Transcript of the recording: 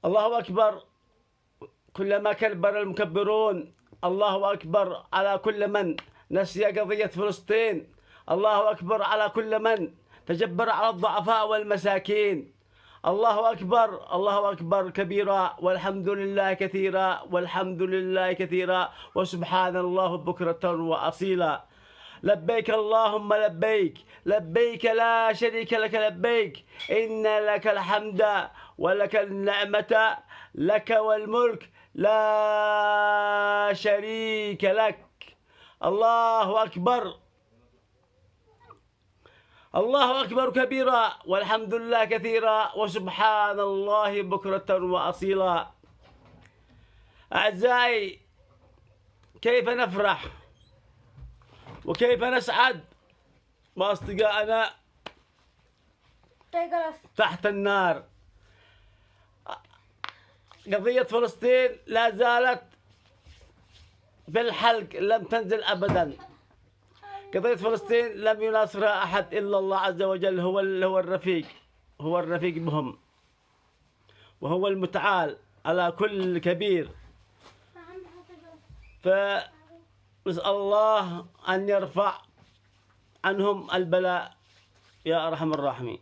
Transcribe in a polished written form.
الله أكبر كلما كبر المكبرون. الله أكبر على كل من نسي قضية فلسطين. الله أكبر على كل من تجبر على الضعفاء والمساكين. الله أكبر، الله أكبر كبيرا، والحمد لله كثيرا، والحمد لله كثيرا، وسبحان الله بكرة وأصيلا. لبيك اللهم لبيك، لبيك لا شريك لك لبيك، إن لك الحمد ولك النعمة، لك والملك لا شريك لك. الله أكبر، الله أكبر كبيرا، والحمد لله كثيرا، وسبحان الله بكرة وأصيلا. أعزائي، كيف نفرح وكيف نسعد مع أصدقائنا تحت النار. قضية فلسطين لا زالت في الحلق، لم تنزل أبدا. قضية فلسطين لم يناصرها أحد إلا الله عز وجل، هو الرفيق، هو الرفيق بهم، وهو المتعال على كل كبير. فنسأل الله أن يرفع عنهم البلاء يا أرحم الراحمين.